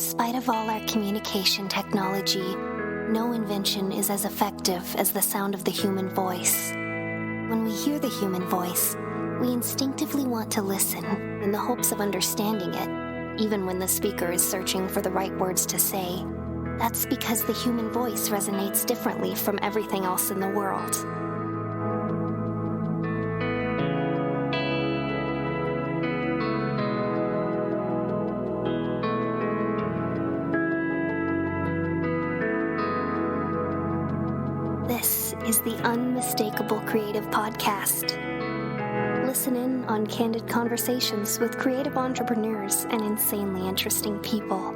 spite of all our communication technology, no invention is as effective as the sound of the human voice. When we hear the human voice, we instinctively want to listen in the hopes of understanding it, even when the speaker is searching for the right words to say. That's because the human voice resonates differently from everything else in the world. This is the Unmistakable Creative Podcast. Listen in on candid conversations with creative entrepreneurs and insanely interesting people.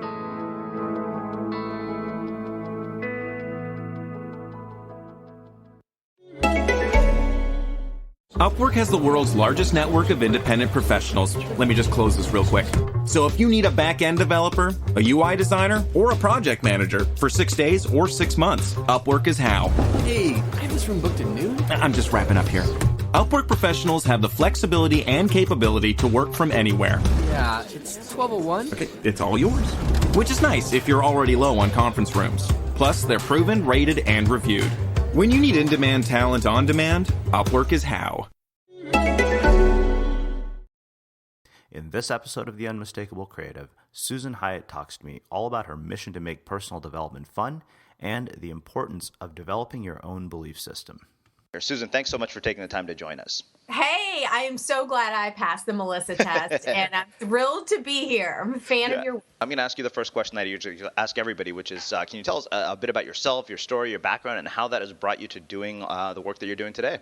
Upwork has the world's largest network of independent professionals. Let me just close this real quick. So if you need a back-end developer, a UI designer, or a project manager for 6 days or 6 months, Upwork is how. Hey, I have this room booked at noon. I'm just wrapping up here. Upwork professionals have the flexibility and capability to work from anywhere. Yeah, it's 12:01. Okay, it's all yours. Which is nice if you're already low on conference rooms. Plus, they're proven, rated, and reviewed. When you need in-demand talent on demand, Upwork is how. In this episode of The Unmistakable Creative, Susan Hyatt talks to me all about her mission to make personal development fun and the importance of developing your own belief system. Susan, thanks so much for taking the time to join us. Hey, I am so glad I passed the Melissa test, and I'm thrilled to be here. I'm a fan of your... I'm going to ask you the first question that I usually ask everybody, which is, can you tell us a bit about yourself, your story, your background, and how that has brought you to doing the work that you're doing today?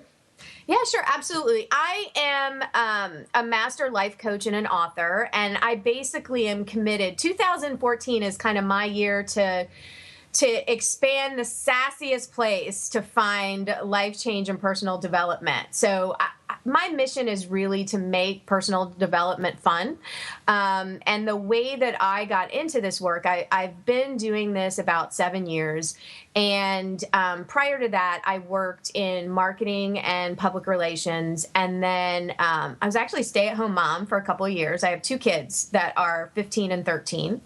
Yeah, sure. Absolutely. I am a master life coach and an author, and I basically am committed. 2014 is kind of my year to expand the sassiest place to find life change and personal development. So my mission is really to make personal development fun. And the way that I got into this work, I've been doing this about 7 years. And prior to that, I worked in marketing and public relations. And then I was actually a stay-at-home mom for a couple of years. I have 2 kids that are 15 and 13.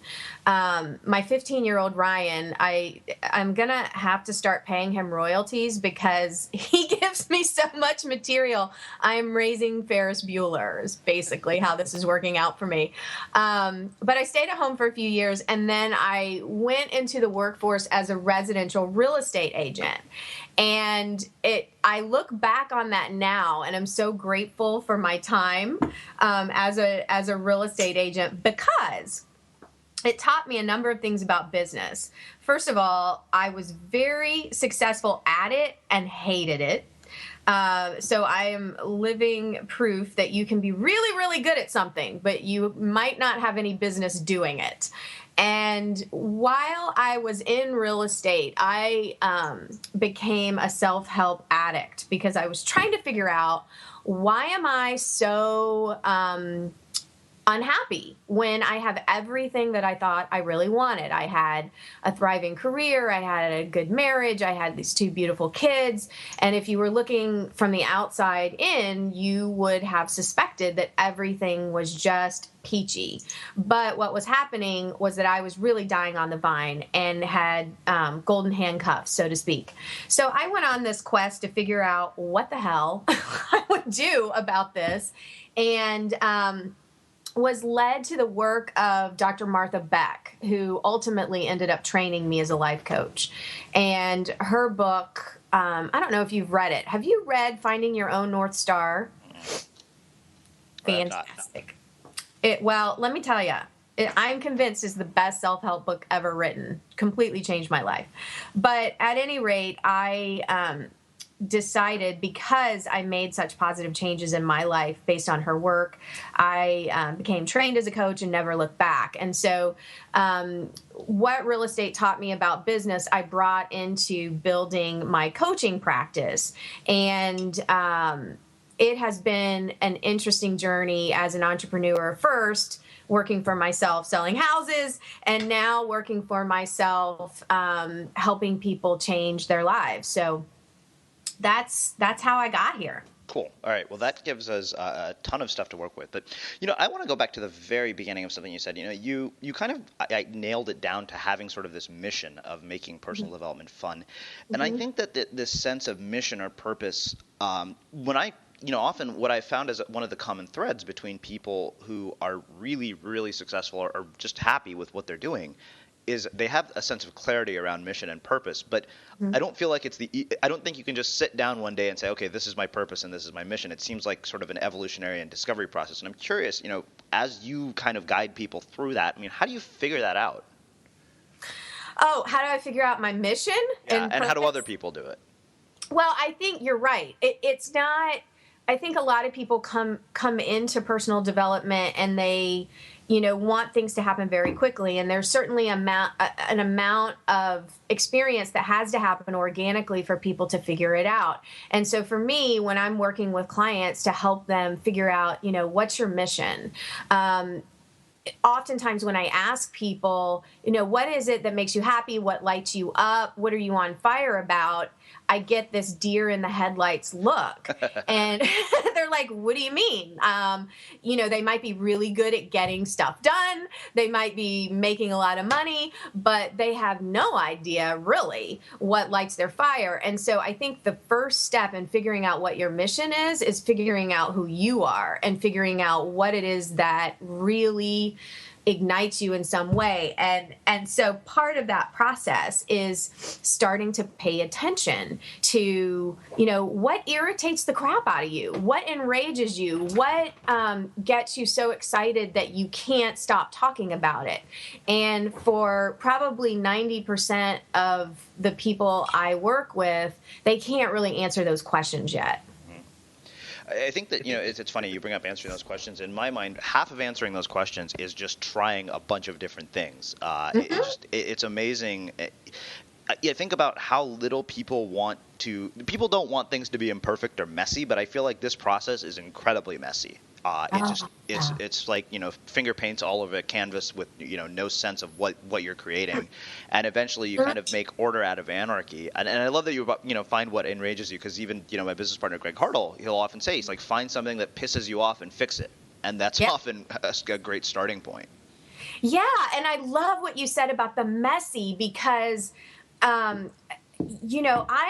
My 15-year-old Ryan, I'm going to have to start paying him royalties because he gives me so much material. I'm raising Ferris Bueller is basically how this is working out for me. But I stayed at home for a few years, and then I went into the workforce as a residential real estate agent. And I look back on that now, and I'm so grateful for my time as a real estate agent because it taught me a number of things about business. First of all, I was very successful at it and hated it. So I am living proof that you can be really, really good at something, but you might not have any business doing it. And while I was in real estate, I became a self-help addict because I was trying to figure out, why am I so unhappy when I have everything that I thought I really wanted? I had a thriving career, I had a good marriage, I had these 2 beautiful kids, and if you were looking from the outside in, you would have suspected that everything was just peachy. But what was happening was that I was really dying on the vine and had golden handcuffs, so to speak. So I went on this quest to figure out what the hell I would do about this, and was led to the work of Dr. Martha Beck, who ultimately ended up training me as a life coach. And her book, I don't know if you've read it. Have you read Finding Your Own North Star? Fantastic. Well, let me tell you, I'm convinced is the best self-help book ever written. Completely changed my life. But at any rate, I decided, because I made such positive changes in my life based on her work, I became trained as a coach and never looked back. And so what real estate taught me about business, I brought into building my coaching practice. And it has been an interesting journey as an entrepreneur, first working for myself, selling houses, and now working for myself, helping people change their lives. So that's how I got here. Cool. All right. Well, that gives us a ton of stuff to work with. But, I want to go back to the very beginning of something you said. You kind of I nailed it down to having sort of this mission of making personal development fun. And I think that this sense of mission or purpose, when I often what I found is one of the common threads between people who are really, really successful or just happy with what they're doing is they have a sense of clarity around mission and purpose, but I don't feel like I don't think you can just sit down one day and say, okay, this is my purpose and this is my mission. It seems like sort of an evolutionary and discovery process. And I'm curious, as you kind of guide people through that, I mean, how do you figure that out? Oh, how do I figure out my mission? Yeah, and how do other people do it? Well, I think you're right. It's not. I think a lot of people come into personal development and they, want things to happen very quickly. And there's certainly an amount of experience that has to happen organically for people to figure it out. And so for me, when I'm working with clients to help them figure out, what's your mission? Oftentimes when I ask people, what is it that makes you happy? What lights you up? What are you on fire about? I get this deer in the headlights look. And they're like, what do you mean? They might be really good at getting stuff done. They might be making a lot of money, but they have no idea really what lights their fire. And so I think the first step in figuring out what your mission is figuring out who you are and figuring out what it is that really ignites you in some way. And so part of that process is starting to pay attention to, what irritates the crap out of you, what enrages you, what gets you so excited that you can't stop talking about it. And for probably 90% of the people I work with, they can't really answer those questions yet. I think that, it's funny you bring up answering those questions. In my mind, half of answering those questions is just trying a bunch of different things. It's amazing. I think about how little people don't want things to be imperfect or messy, but I feel like this process is incredibly messy. It's like, finger paints all over a canvas with, no sense of what you're creating. And eventually you kind of make order out of anarchy. And I love that you find what enrages you, because even, my business partner, Greg Hartle, he'll often say, he's like, find something that pisses you off and fix it. And that's often a great starting point. Yeah. And I love what you said about the messy, because, I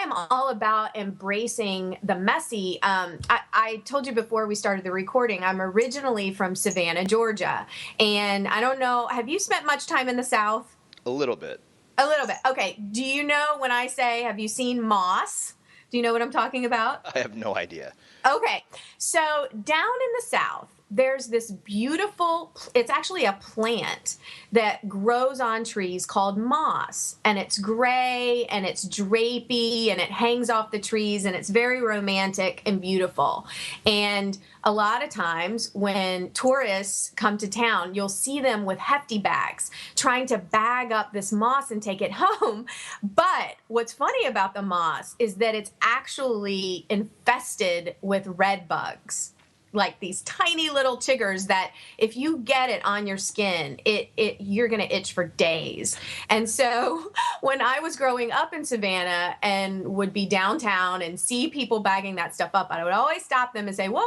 am all about embracing the messy. I told you before we started the recording, I'm originally from Savannah, Georgia. And I don't know, have you spent much time in the South? A little bit. A little bit. Okay. Do you know when I say, have you seen moss? Do you know what I'm talking about? I have no idea. Okay. So down in the South, there's this beautiful, it's actually a plant that grows on trees called moss, and it's gray and it's drapey and it hangs off the trees and it's very romantic and beautiful. And a lot of times when tourists come to town, you'll see them with hefty bags trying to bag up this moss and take it home. But what's funny about the moss is that it's actually infested with red bugs. Like these tiny little chiggers that if you get it on your skin, you're going to itch for days. And so when I was growing up in Savannah and would be downtown and see people bagging that stuff up, I would always stop them and say, whoa,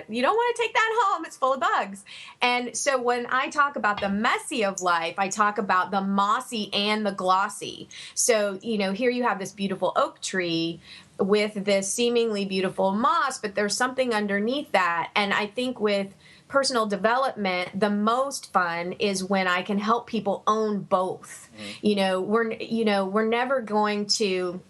you don't want to take that home. It's full of bugs. And so when I talk about the messy of life, I talk about the mossy and the glossy. So, here you have this beautiful oak tree with this seemingly beautiful moss, but there's something underneath that. And I think with personal development, the most fun is when I can help people own both. We're never going to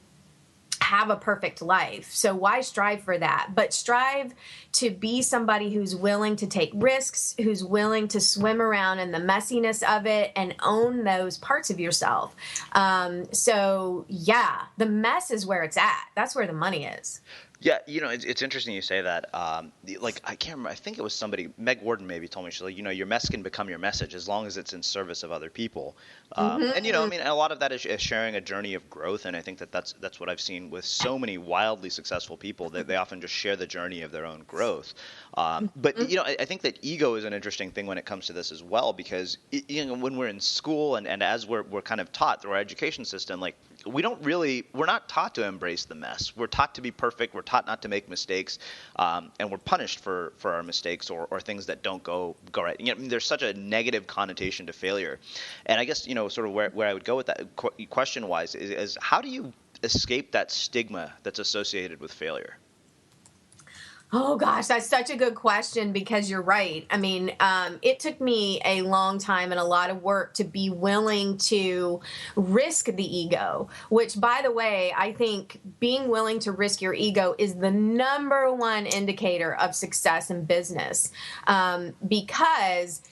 have a perfect life. So why strive for that? But strive to be somebody who's willing to take risks, who's willing to swim around in the messiness of it and own those parts of yourself. The mess is where it's at. That's where the money is. Yeah, it's interesting you say that. I can't remember. I think it was somebody, Meg Warden maybe told me, she's like, your mess can become your message as long as it's in service of other people. And a lot of that is sharing a journey of growth. And I think that's what I've seen with so many wildly successful people, that they often just share the journey of their own growth. But I think that ego is an interesting thing when it comes to this as well, because when we're in school and as we're kind of taught through our education system, like we're not taught to embrace the mess. We're taught to be perfect. We're taught not to make mistakes, and we're punished for our mistakes or things that don't go right. There's such a negative connotation to failure, and I guess sort of where I would go with that question wise is how do you escape that stigma that's associated with failure? Oh gosh, that's such a good question because you're right. I mean, it took me a long time and a lot of work to be willing to risk the ego, which, by the way, I think being willing to risk your ego is the number one indicator of success in business. Because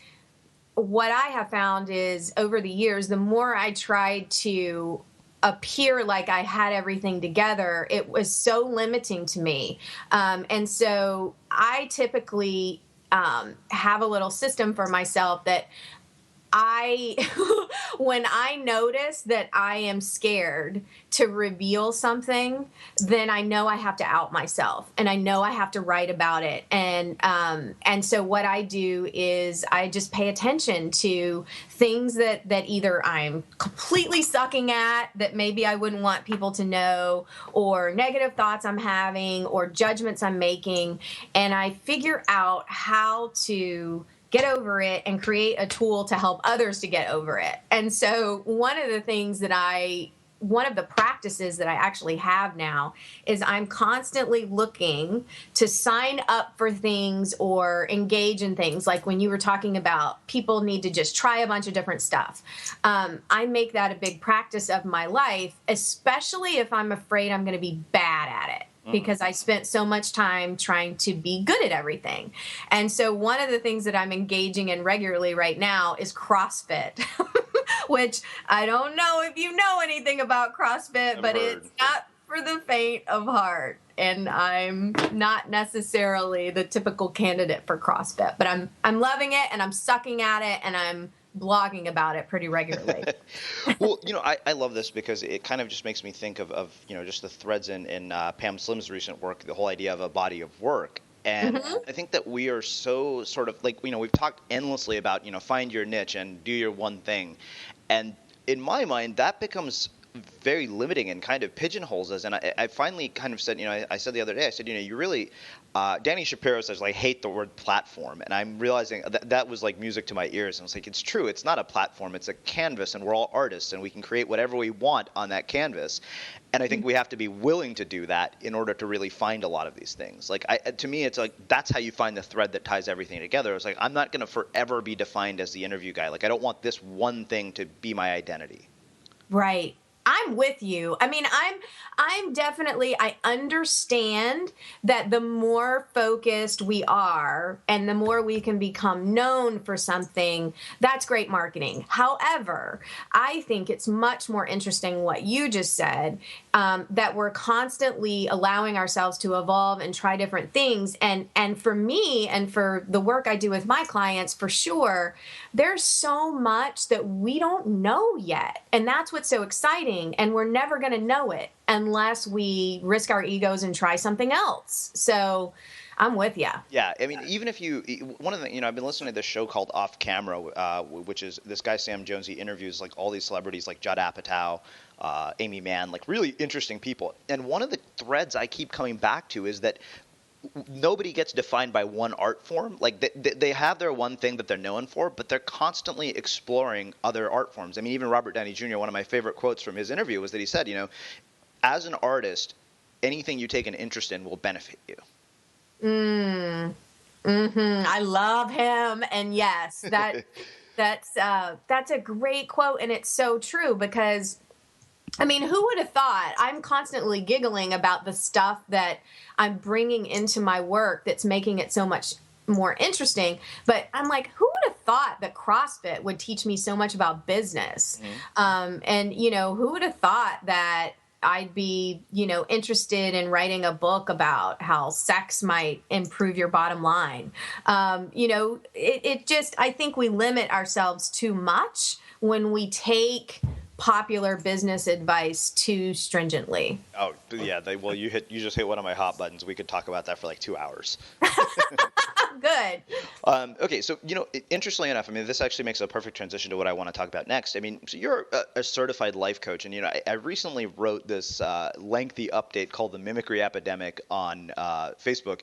what I have found is over the years, the more I tried to appear like I had everything together, it was so limiting to me. And so I typically have a little system for myself that when I notice that I am scared to reveal something, then I know I have to out myself and I know I have to write about it. And so what I do is I just pay attention to things that either I'm completely sucking at that maybe I wouldn't want people to know, or negative thoughts I'm having, or judgments I'm making. And I figure out how to get over it and create a tool to help others to get over it. And so one of the practices that I actually have now is I'm constantly looking to sign up for things or engage in things. Like when you were talking about people need to just try a bunch of different stuff. I make that a big practice of my life, especially if I'm afraid I'm going to be bad at it, because I spent so much time trying to be good at everything. And so one of the things that I'm engaging in regularly right now is CrossFit, which I don't know if you know anything about CrossFit, but it's not for the faint of heart. And I'm not necessarily the typical candidate for CrossFit, but I'm loving it and I'm sucking at it and I'm blogging about it pretty regularly. Well, I love this because it kind of just makes me think of just the threads in Pam Slim's recent work, the whole idea of a body of work. And I think that we are so sort of like, we've talked endlessly about, find your niche and do your one thing. And in my mind, that becomes very limiting and kind of pigeonholes us. And I finally kind of said, I said the other day, I said, you really, Danny Shapiro says, like, hate the word platform. And I'm realizing that was like music to my ears. And I was like, it's true. It's not a platform. It's a canvas. And we're all artists and we can create whatever we want on that canvas. And I think we have to be willing to do that in order to really find a lot of these things. Like, to me, it's like that's how you find the thread that ties everything together. It's like, I'm not going to forever be defined as the interview guy. Like, I don't want this one thing to be my identity. Right. I'm with you. I mean, I'm definitely, I understand that the more focused we are and the more we can become known for something, that's great marketing. However, I think it's much more interesting what you just said, that we're constantly allowing ourselves to evolve and try different things. And for me and for the work I do with my clients, for sure, there's so much that we don't know yet. And that's what's so exciting. And we're never going to know it unless we risk our egos and try something else. So I'm with you. Yeah. I mean, even if one of the, I've been listening to this show called Off Camera, which is this guy, Sam Jones. He interviews like all these celebrities like Judd Apatow, Amy Mann, like really interesting people. And one of the threads I keep coming back to is that nobody gets defined by one art form. Like they have their one thing that they're known for, but they're constantly exploring other art forms. I mean, even Robert Downey Jr., one of my favorite quotes from his interview was that he said, as an artist, anything you take an interest in will benefit you. I love him. And yes, that's a great quote. And it's so true because, I mean, who would have thought? I'm constantly giggling about the stuff that I'm bringing into my work that's making it so much more interesting. But I'm like, who would have thought that CrossFit would teach me so much about business? And, who would have thought that I'd be, interested in writing a book about how sex might improve your bottom line? It just, I think we limit ourselves too much when we take popular business advice too stringently. Oh yeah, you just hit one of my hot buttons. We could talk about that for like 2 hours. Good. Okay, so interestingly enough, I mean, this actually makes a perfect transition to what I want to talk about next. I mean, so you're a certified life coach, and I recently wrote this lengthy update called "The Mimicry Epidemic" on Facebook.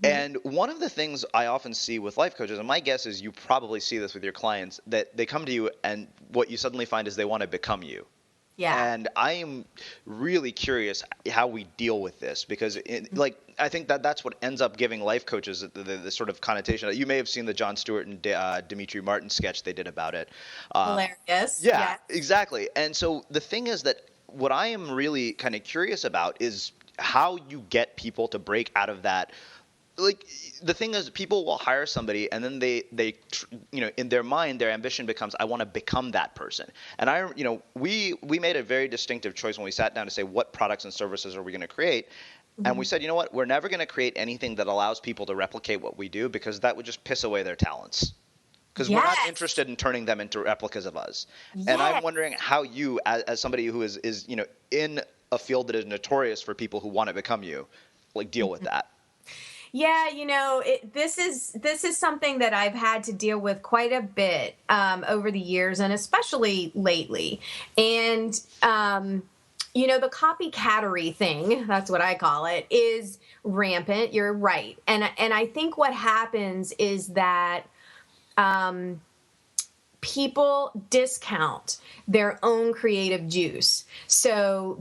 And one of the things I often see with life coaches, and my guess is you probably see this with your clients, that they come to you and what you suddenly find is they want to become you. Yeah. And I am really curious how we deal with this because, I think that's what ends up giving life coaches the sort of connotation. You may have seen the Jon Stewart and Dimitri Martin sketch they did about it. Hilarious. Yeah, exactly. And so the thing is that what I am really kind of curious about is how you get people to break out of that. Like, the thing is, people will hire somebody and then they in their mind, their ambition becomes, I want to become that person. And we made a very distinctive choice when we sat down to say, what products and services are we going to create? And we said, you know what, we're never going to create anything that allows people to replicate what we do because that would just piss away their talents. Because we're not interested in turning them into replicas of us. Yes. And I'm wondering how you, as somebody who is in a field that is notorious for people who want to become you, deal with that. Yeah, this is something that I've had to deal with quite a bit over the years, and especially lately. And the copycattery thing, that's what I call it, is rampant. You're right, and I think what happens is that people discount their own creative juice. So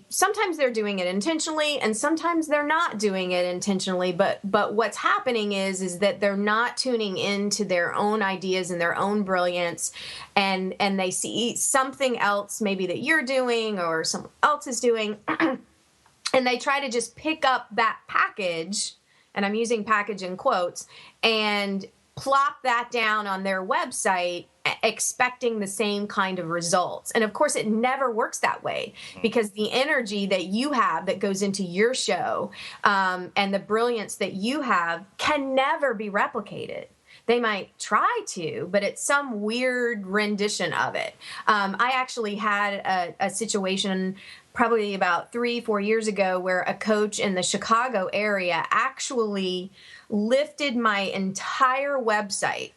sometimes they're doing it intentionally and sometimes they're not doing it intentionally. But what's happening is that they're not tuning into their own ideas and their own brilliance. And they see something else maybe that you're doing or someone else is doing. And they try to just pick up that package, and I'm using package in quotes, and plop that down on their website expecting the same kind of results. And of course, it never works that way because the energy that you have that goes into your show and the brilliance that you have can never be replicated. They might try to, but it's some weird rendition of it. I actually had a situation probably about 3-4 years ago where a coach in the Chicago area actually lifted my entire website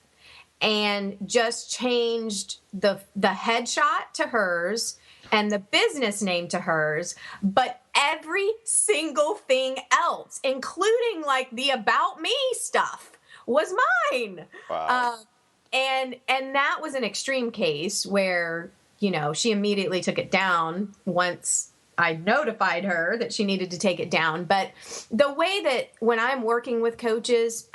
and just changed the headshot to hers and the business name to hers, but every single thing else, including the about me stuff, was mine. Wow. And that was an extreme case where, she immediately took it down once I notified her that she needed to take it down. But the way that when I'm working with coaches,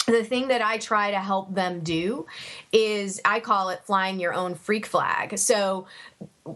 the thing that I try to help them do is I call it flying your own freak flag. So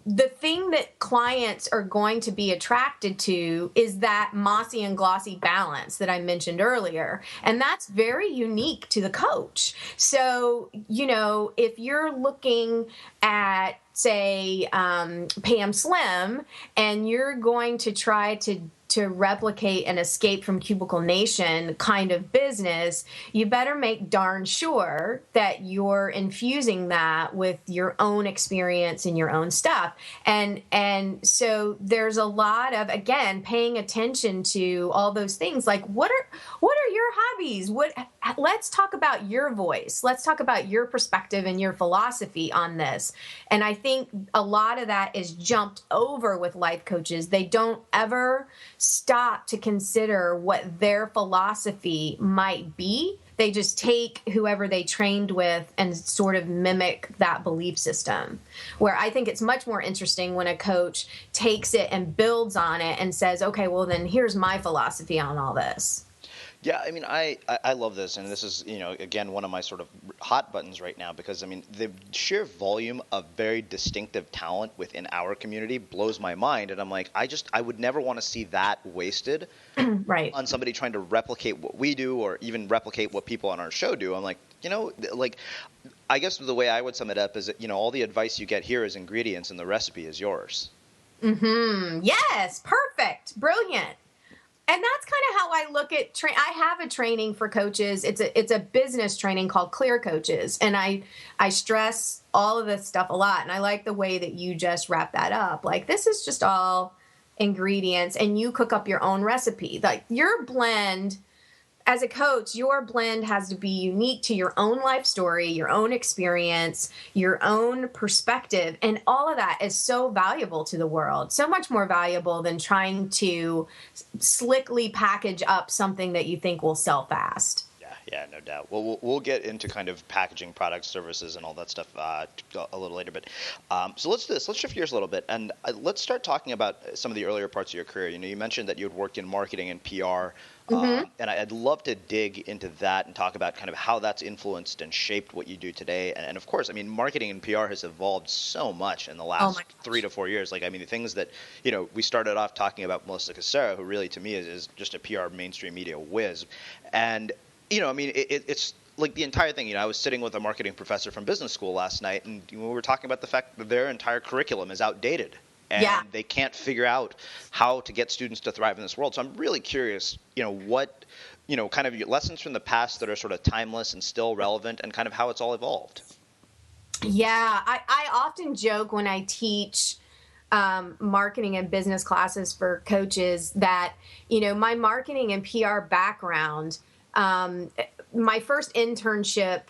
the thing that clients are going to be attracted to is that mossy and glossy balance that I mentioned earlier. And that's very unique to the coach. So, if you're looking at, say, Pam Slim, and you're going to try to replicate an Escape from Cubicle Nation kind of business, you better make darn sure that you're infusing that with your own experience and your own stuff. And so there's a lot of, again, paying attention to all those things. Like, what are your hobbies? Let's talk about your voice. Let's talk about your perspective and your philosophy on this. And I think a lot of that is jumped over with life coaches. They don't ever stop to consider what their philosophy might be. They just take whoever they trained with and sort of mimic that belief system. Where I think it's much more interesting when a coach takes it and builds on it and says, okay, well, then here's my philosophy on all this. Yeah, I mean, I love this, and this is, again, one of my sort of hot buttons right now because, I mean, the sheer volume of very distinctive talent within our community blows my mind, and I'm like, I would never want to see that wasted right. on somebody trying to replicate what we do or even replicate what people on our show do. I'm like, I guess the way I would sum it up is that, all the advice you get here is ingredients and the recipe is yours. Mm-hmm. Yes, perfect, brilliant. And that's kind of how I look at I have a training for coaches. It's a business training called Clear Coaches. And I stress all of this stuff a lot. And I like the way that you just wrap that up. Like, this is just all ingredients and you cook up your own recipe. Like, your blend, as a coach, your blend has to be unique to your own life story, your own experience, your own perspective. And all of that is so valuable to the world, so much more valuable than trying to slickly package up something that you think will sell fast. Yeah, no doubt. Well, we'll get into kind of packaging, products, services, and all that stuff a little later. But so let's shift gears a little bit, and let's start talking about some of the earlier parts of your career. You mentioned that you had worked in marketing and PR, and I'd love to dig into that and talk about kind of how that's influenced and shaped what you do today. And of course, marketing and PR has evolved so much in the last 3 to 4 years. Like, the things that we started off talking about Melissa Casera, who really to me is just a PR mainstream media whiz, and it's like the entire thing. I was sitting with a marketing professor from business school last night, and we were talking about the fact that their entire curriculum is outdated, and they can't figure out how to get students to thrive in this world. So I'm really curious, what, kind of your lessons from the past that are sort of timeless and still relevant, and kind of how it's all evolved. Yeah, I often joke when I teach marketing and business classes for coaches that, my marketing and PR background, my first internship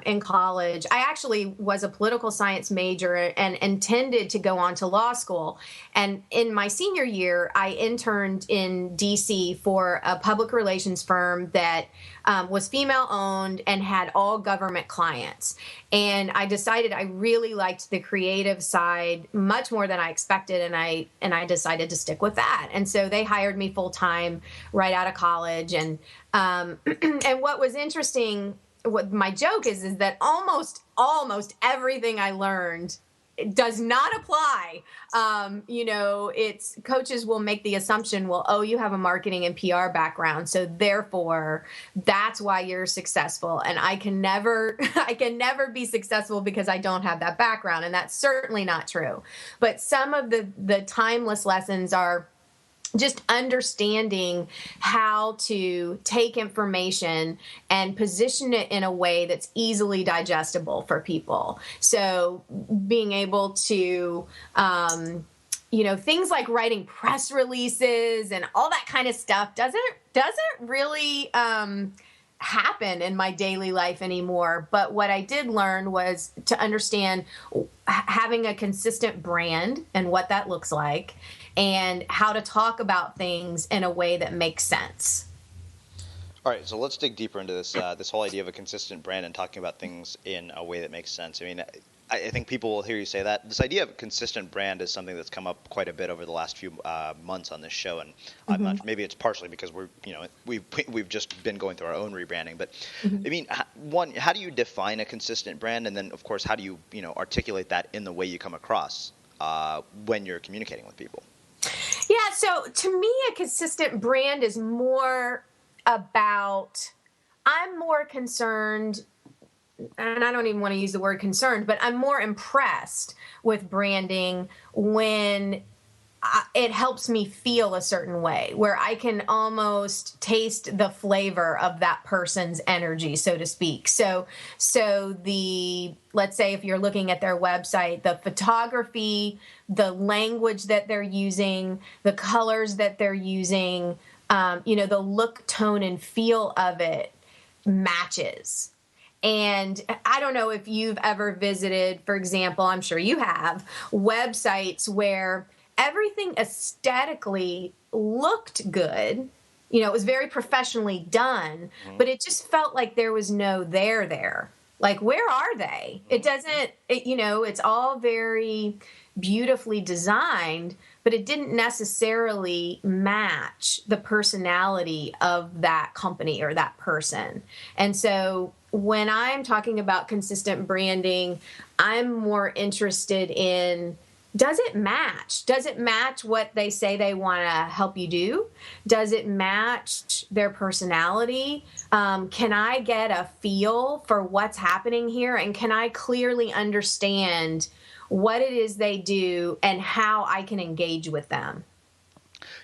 in college, I actually was a political science major and intended to go on to law school. And in my senior year, I interned in DC for a public relations firm that was female owned and had all government clients. And I decided I really liked the creative side much more than I expected. And I decided to stick with that. And so they hired me full time right out of college. And and what was interesting, what my joke is that almost everything I learned does not apply. It's coaches will make the assumption, well, oh, you have a marketing and PR background, so therefore that's why you're successful. And I can never be successful because I don't have that background. And that's certainly not true. But some of the timeless lessons are just understanding how to take information and position it in a way that's easily digestible for people. So being able to, things like writing press releases and all that kind of stuff doesn't really happen in my daily life anymore. But what I did learn was to understand having a consistent brand and what that looks like, and how to talk about things in a way that makes sense. All right, so let's dig deeper into this this whole idea of a consistent brand and talking about things in a way that makes sense. I think people will hear you say that. This idea of a consistent brand is something that's come up quite a bit over the last few months on this show, and I'm not, maybe it's partially because we've just been going through our own rebranding. But one, how do you define a consistent brand, and then of course, how do you articulate that in the way you come across when you're communicating with people? Yeah, so to me, a consistent brand is more about, I'm more concerned, and I don't even want to use the word concerned, but I'm more impressed with branding when it helps me feel a certain way, where I can almost taste the flavor of that person's energy, so to speak. So let's say if you're looking at their website, the photography, the language that they're using, the colors that they're using, the look, tone, and feel of it matches. And I don't know if you've ever visited, for example, I'm sure you have, websites where everything aesthetically looked good. It was very professionally done, but it just felt like there was no there. Like, where are they? It doesn't, it's all very beautifully designed, but it didn't necessarily match the personality of that company or that person. And so when I'm talking about consistent branding, I'm more interested in, does it match? Does it match what they say they want to help you do? Does it match their personality? Can I get a feel for what's happening here? And can I clearly understand what it is they do and how I can engage with them?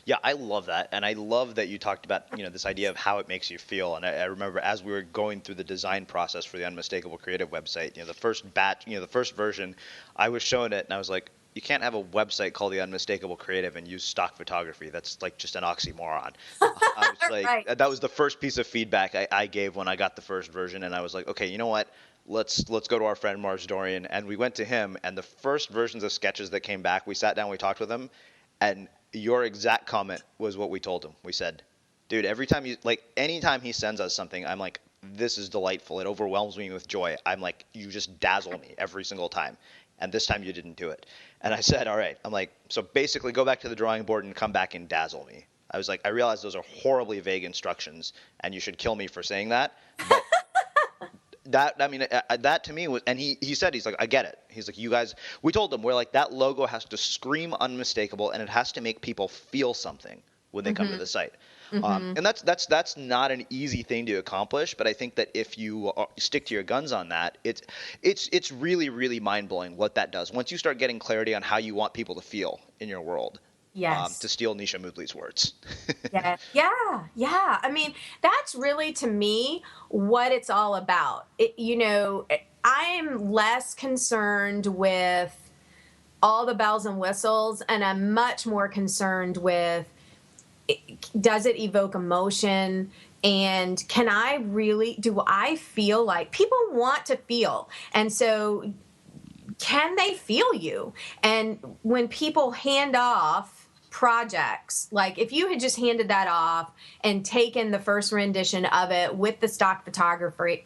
Yeah, I love that. And I love that you talked about, this idea of how it makes you feel. And I remember as we were going through the design process for the Unmistakable Creative website, the first batch, the first version, I was showing it and I was like, you can't have a website called the Unmistakable Creative and use stock photography. That's like just an oxymoron. I was like, Right. that was the first piece of feedback I gave when I got the first version, and I was like, okay, you know what? Let's go to our friend Mars Dorian, and we went to him, and the first versions of sketches that came back, we sat down, we talked with him, and your exact comment was what we told him. We said, dude, anytime he sends us something, I'm like, this is delightful. It overwhelms me with joy. I'm like, you just dazzle me every single time. And this time you didn't do it. And I said, all right. I'm like, so basically go back to the drawing board and come back and dazzle me. I was like, I realize those are horribly vague instructions, and you should kill me for saying that. But that to me was, and he said, he's like, I get it. He's like, you guys, we told him, we're like, that logo has to scream unmistakable, and it has to make people feel something when they come to the site. And that's not an easy thing to accomplish, but I think that if you stick to your guns on that, it's really, really mind-blowing what that does. Once you start getting clarity on how you want people to feel in your world. Yes. To steal Nisha Moodley's words. Yeah. I mean, that's really, to me, what it's all about. I'm less concerned with all the bells and whistles, and I'm much more concerned with, does it evoke emotion? And do I feel like people want to feel? And so can they feel you? And when people hand off projects, like if you had just handed that off and taken the first rendition of it with the stock photography,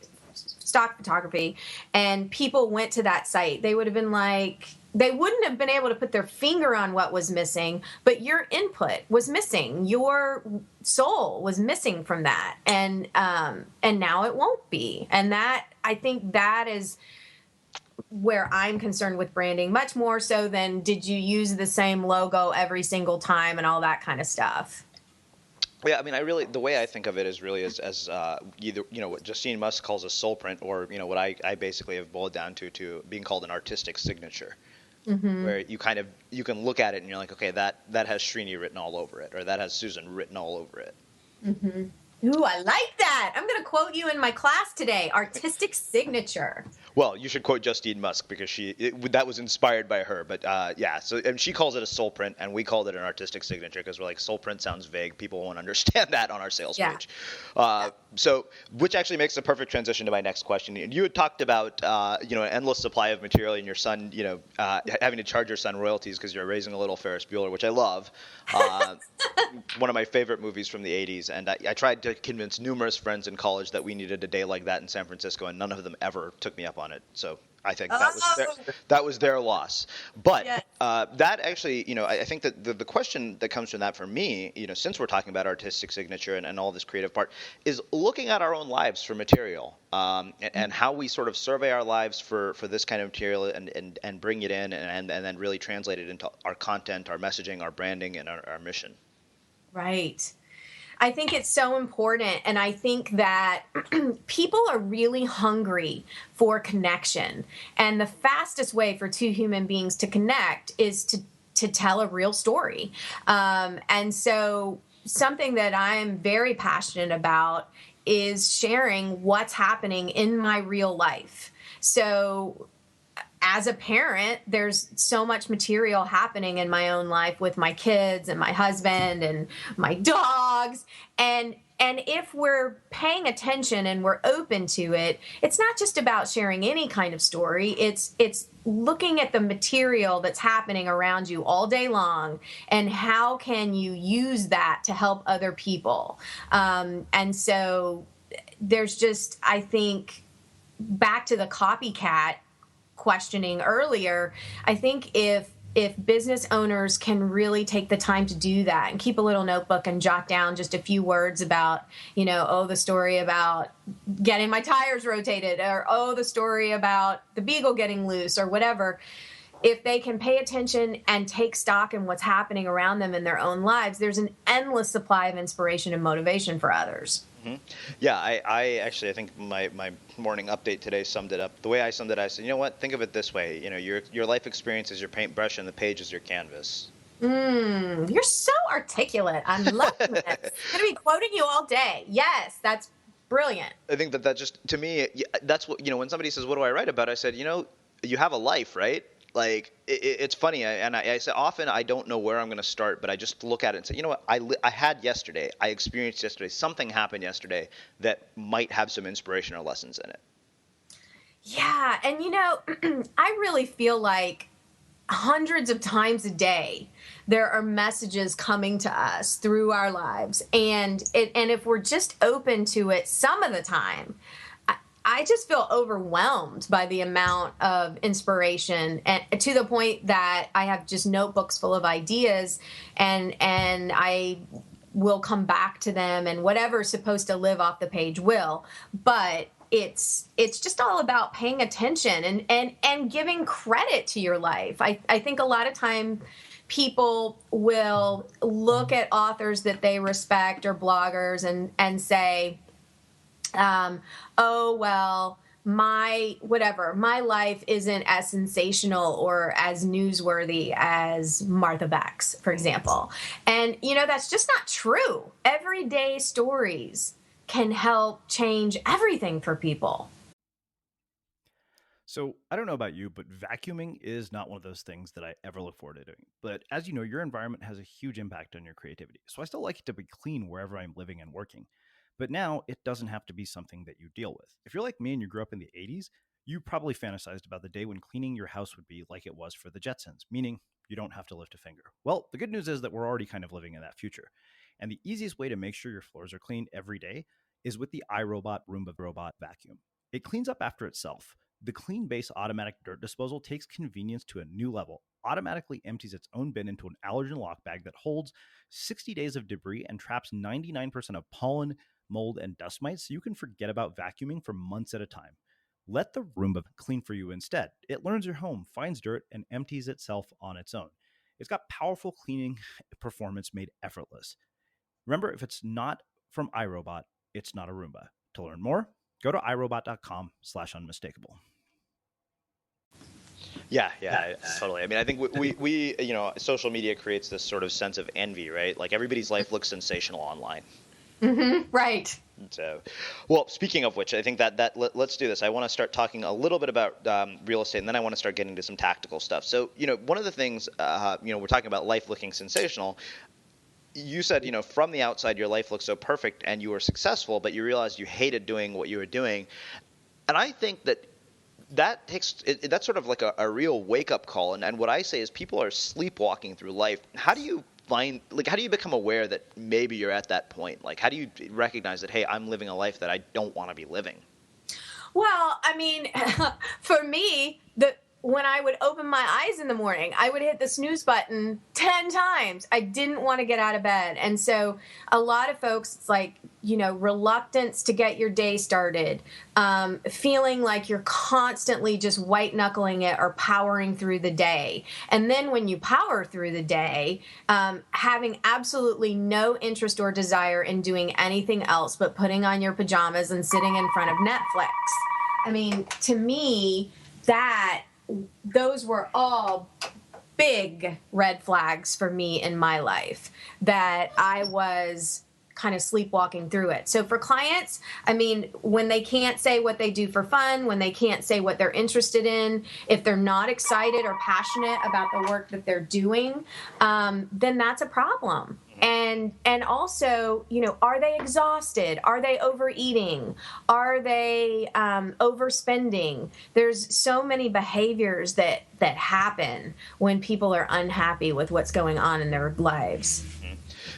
and people went to that site, they would have been like, they wouldn't have been able to put their finger on what was missing, but your input was missing. Your soul was missing from that. And now it won't be. And I think that is where I'm concerned with branding, much more so than did you use the same logo every single time and all that kind of stuff. Yeah, I mean, the way I think of it is really as either, what Justine Musk calls a soul print, or, what I basically have boiled down to being called an artistic signature. Mm-hmm. Where you can look at it and you're like, okay, that has Srini written all over it, or that has Susan written all over it. Mm-hmm. Ooh, I like that. I'm going to quote you in my class today. Artistic signature. Well, you should quote Justine Musk because that was inspired by her. But and she calls it a soul print, and we called it an artistic signature because we're like, soul print sounds vague. People won't understand that on our sales page. So, which actually makes the perfect transition to my next question. You had talked about an endless supply of material, and your son, having to charge your son royalties because you're raising a little Ferris Bueller, which I love. One of my favorite movies from the 80s, and I tried to convince numerous friends in college that we needed a day like that in San Francisco, and none of them ever took me up on it. So I think that was their loss. But that actually, I think that the question that comes from that for me, since we're talking about artistic signature and all this creative part, is looking at our own lives for material, and how we sort of survey our lives for this kind of material and bring it in and then really translate it into our content, our messaging, our branding, and our mission. Right. I think it's so important, and I think that people are really hungry for connection, and the fastest way for two human beings to connect is to tell a real story. And so something that I'm very passionate about is sharing what's happening in my real life. So as a parent, there's so much material happening in my own life with my kids and my husband and my dogs. And if we're paying attention and we're open to it, it's not just about sharing any kind of story. It's looking at the material that's happening around you all day long and how can you use that to help other people. And so there's just, I think, back to the copycat questioning earlier, I think if business owners can really take the time to do that and keep a little notebook and jot down just a few words about, the story about getting my tires rotated, or, the story about the beagle getting loose, or whatever, if they can pay attention and take stock in what's happening around them in their own lives, there's an endless supply of inspiration and motivation for others. Mm-hmm. Yeah, I think my morning update today summed it up. The way I summed it, I said, you know what? Think of it this way. Your life experience is your paintbrush and the page is your canvas. You're so articulate. I'm loving this. I'm going to be quoting you all day. Yes, that's brilliant. I think that just, to me, that's what, when somebody says, what do I write about? I said, you have a life, right? Like it's funny, I say often I don't know where I'm going to start, but I just look at it and say, you know what, I had yesterday, I experienced yesterday, something happened yesterday that might have some inspiration or lessons in it. Yeah, and I really feel like hundreds of times a day there are messages coming to us through our lives, and if we're just open to it some of the time, I just feel overwhelmed by the amount of inspiration, and to the point that I have just notebooks full of ideas, and I will come back to them, and whatever's supposed to live off the page will. But it's just all about paying attention and giving credit to your life. I think a lot of time people will look at authors that they respect or bloggers and say, oh, well, my life isn't as sensational or as newsworthy as Martha Beck's, for example. And, that's just not true. Everyday stories can help change everything for people. So I don't know about you, but vacuuming is not one of those things that I ever look forward to doing. But as you know, your environment has a huge impact on your creativity. So I still like it to be clean wherever I'm living and working. But now it doesn't have to be something that you deal with. If you're like me and you grew up in the 80s, you probably fantasized about the day when cleaning your house would be like it was for the Jetsons, meaning you don't have to lift a finger. Well, the good news is that we're already kind of living in that future. And the easiest way to make sure your floors are clean every day is with the iRobot Roomba Robot Vacuum. It cleans up after itself. The Clean Base automatic dirt disposal takes convenience to a new level, automatically empties its own bin into an allergen lock bag that holds 60 days of debris and traps 99% of pollen, mold, and dust mites, so you can forget about vacuuming for months at a time. Let the Roomba clean for you instead. It learns your home, finds dirt, and empties itself on its own. It's got powerful cleaning performance made effortless. Remember, if it's not from iRobot, it's not a Roomba. To learn more, go to irobot.com/unmistakable. Yeah, totally. I mean, I think we social media creates this sort of sense of envy, right? Like everybody's life looks sensational online. Mm-hmm, right. So, well, speaking of which, I think that let's do this. I want to start talking a little bit about real estate, and then I want to start getting to some tactical stuff. So, one of the things, we're talking about life looking sensational. You said, from the outside, your life looks so perfect and you were successful, but you realized you hated doing what you were doing. And I think that's sort of like a real wake up call. And what I say is people are sleepwalking through life. How do you become aware that maybe you're at that point? Like, how do you recognize that, hey, I'm living a life that I don't want to be living? Well, I mean, for me, when I would open my eyes in the morning, I would hit the snooze button 10 times. I didn't want to get out of bed. And so a lot of folks, it's like, reluctance to get your day started, feeling like you're constantly just white knuckling it or powering through the day. And then when you power through the day, having absolutely no interest or desire in doing anything else but putting on your pajamas and sitting in front of Netflix. I mean, to me, those were all big red flags for me in my life, that I was kind of sleepwalking through it. So for clients, I mean, when they can't say what they do for fun, when they can't say what they're interested in, if they're not excited or passionate about the work that they're doing, then that's a problem. And also, are they exhausted? Are they overeating? Are they overspending? There's so many behaviors that happen when people are unhappy with what's going on in their lives.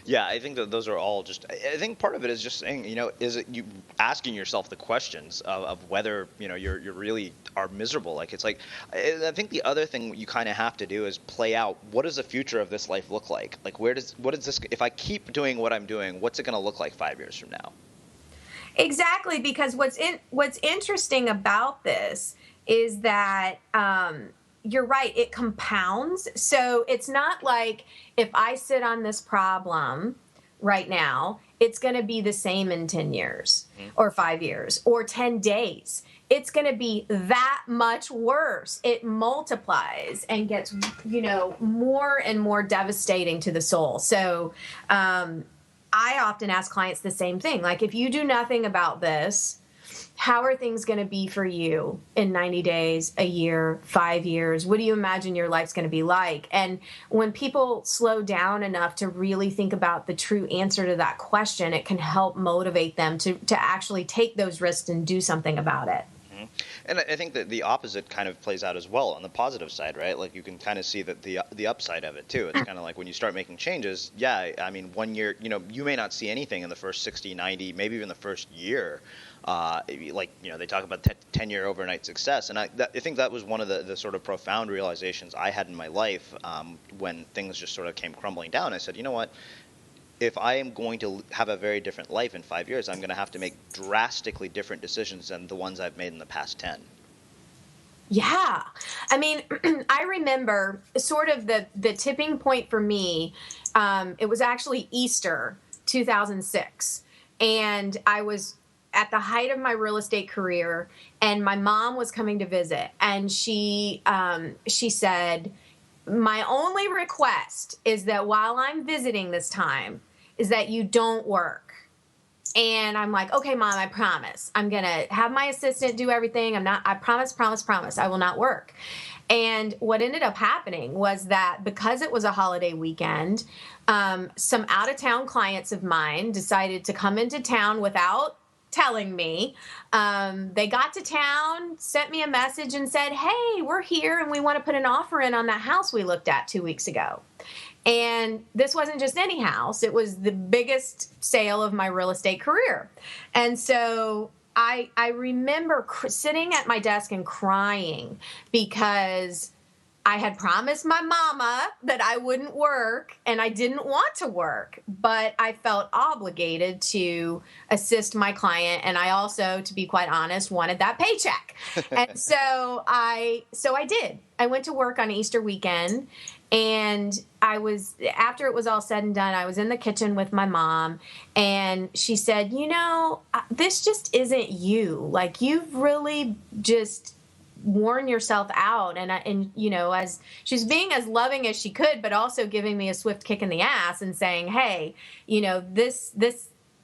Yeah, I think that those are all just, I think part of it is just saying, is it you asking yourself the questions of whether, you're really are miserable. Like, it's like, I think the other thing you kind of have to do is play out, what does the future of this life look like? Like, what is this, if I keep doing what I'm doing, what's it going to look like 5 years from now? Exactly, because what's interesting about this is that, you're right, it compounds. So it's not like if I sit on this problem right now, it's going to be the same in 10 years or 5 years or 10 days. It's going to be that much worse. It multiplies and gets, more and more devastating to the soul. So I often ask clients the same thing. Like, if you do nothing about this, how are things going to be for you in 90 days, a year, 5 years? What do you imagine your life's going to be like? And when people slow down enough to really think about the true answer to that question, it can help motivate them to actually take those risks and do something about it. And I think that the opposite kind of plays out as well on the positive side, right? Like you can kind of see that the upside of it too. It's kind of like when you start making changes, yeah, I mean, 1 year, you may not see anything in the first 60, 90, maybe even the first year. They talk about 10-year overnight success. And I think that was one of the sort of profound realizations I had in my life when things just sort of came crumbling down. I said, you know what? If I am going to have a very different life in 5 years, I'm going to have to make drastically different decisions than the ones I've made in the past 10. Yeah. I mean, I remember sort of the tipping point for me. It was actually Easter 2006. And I was at the height of my real estate career, and my mom was coming to visit. And she said, my only request is that while I'm visiting this time is that you don't work. And I'm like, okay, Mom, I promise. I'm going to have my assistant do everything. I promise, I will not work. And what ended up happening was that because it was a holiday weekend, some out-of-town clients of mine decided to come into town without telling me. They got to town, sent me a message and said, hey, we're here and we want to put an offer in on that house we looked at 2 weeks ago. And this wasn't just any house. It was the biggest sale of my real estate career. And so I remember sitting at my desk and crying because I had promised my mama that I wouldn't work, and I didn't want to work, but I felt obligated to assist my client. And I also, to be quite honest, wanted that paycheck. And so I did. I went to work on Easter weekend, and after it was all said and done, I was in the kitchen with my mom, and she said, this just isn't you. Like, you've really just worn yourself out. And as she's being as loving as she could, but also giving me a swift kick in the ass and saying, hey, this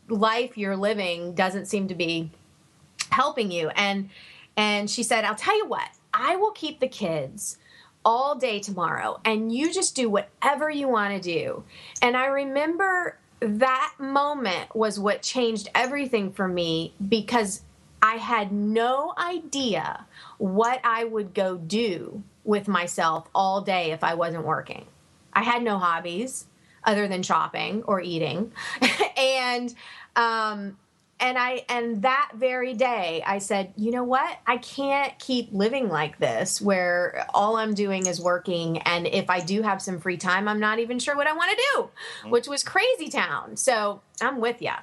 life you're living doesn't seem to be helping you. And she said, I'll tell you what, I will keep the kids all day tomorrow, and you just do whatever you want to do. And I remember that moment was what changed everything for me, because I had no idea what I would go do with myself all day if I wasn't working. I had no hobbies other than shopping or eating. And that very day I said, you know what? I can't keep living like this where all I'm doing is working. And if I do have some free time, I'm not even sure what I want to do, which was crazy town. So I'm with ya.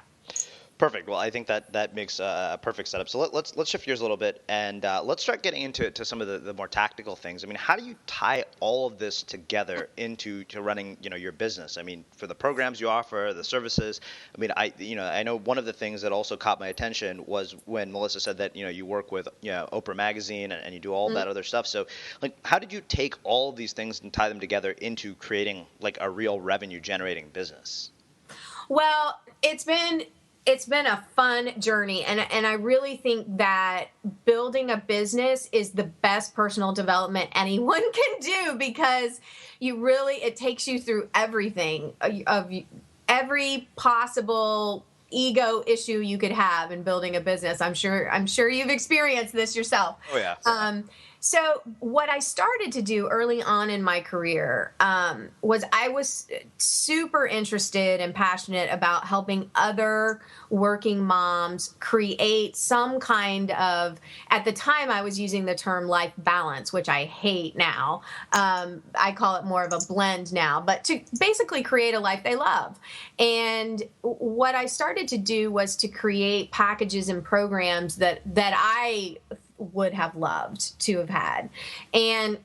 Perfect. Well, I think that makes a perfect setup. So let's shift gears a little bit, and let's start getting into some of the more tactical things. I mean, how do you tie all of this together into running your business? I mean, for the programs you offer, the services. I mean, I know one of the things that also caught my attention was when Melissa said that you work with Oprah magazine and you do all that other stuff. So, like, how did you take all of these things and tie them together into creating like a real revenue generating business? Well, it's been a fun journey, and I really think that building a business is the best personal development anyone can do, because it takes you through everything of every possible ego issue you could have in building a business. I'm sure you've experienced this yourself. Oh yeah. So what I started to do early on in my career was I was super interested and passionate about helping other working moms create some kind of, at the time I was using the term life balance, which I hate now. I call it more of a blend now, but to basically create a life they love. And what I started to do was to create packages and programs that I would have loved to have had. And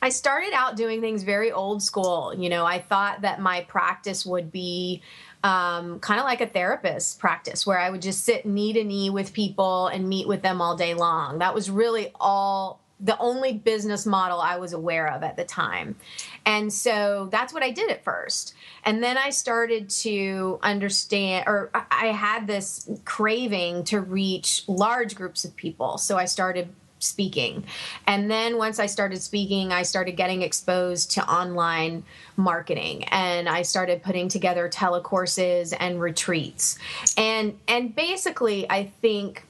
I started out doing things very old school. I thought that my practice would be kind of like a therapist practice, where I would just sit knee to knee with people and meet with them all day long. That was really all the only business model I was aware of at the time. And so that's what I did at first. And then I started to understand, or I had this craving to reach large groups of people. So I started speaking. And then once I started speaking, I started getting exposed to online marketing, and I started putting together telecourses and retreats. And basically, I think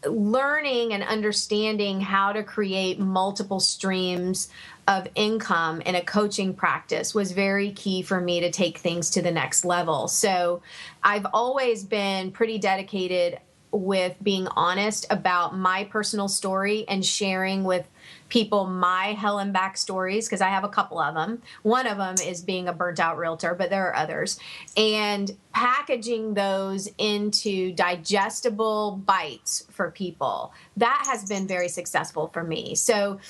learning and understanding how to create multiple streams of income in a coaching practice was very key for me to take things to the next level. So I've always been pretty dedicated with being honest about my personal story and sharing with people my hell and back stories, because I have a couple of them. One of them is being a burnt out realtor, but there are others. And packaging those into digestible bites for people. That has been very successful for me. So,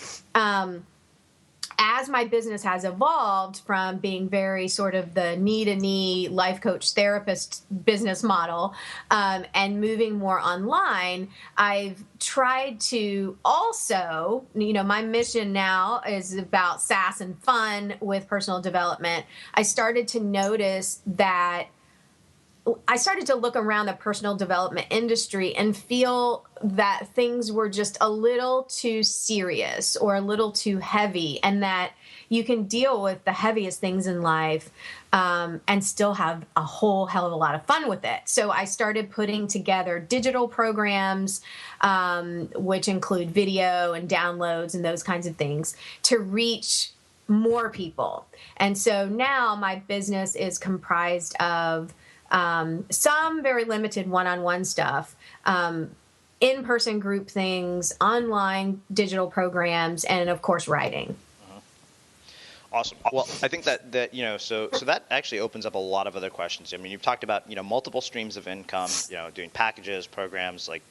as my business has evolved from being very sort of the knee-to-knee life coach therapist business model and moving more online, I've tried to also, my mission now is about SaaS and fun with personal development. I started to notice that I started to look around the personal development industry and feel that things were just a little too serious or a little too heavy, and that you can deal with the heaviest things in life and still have a whole hell of a lot of fun with it. So I started putting together digital programs, which include video and downloads and those kinds of things, to reach more people. And so now my business is comprised of some very limited one-on-one stuff, in-person group things, online digital programs, and of course, writing. Awesome. Well, I think that so that actually opens up a lot of other questions. I mean, you've talked about multiple streams of income, doing packages, programs like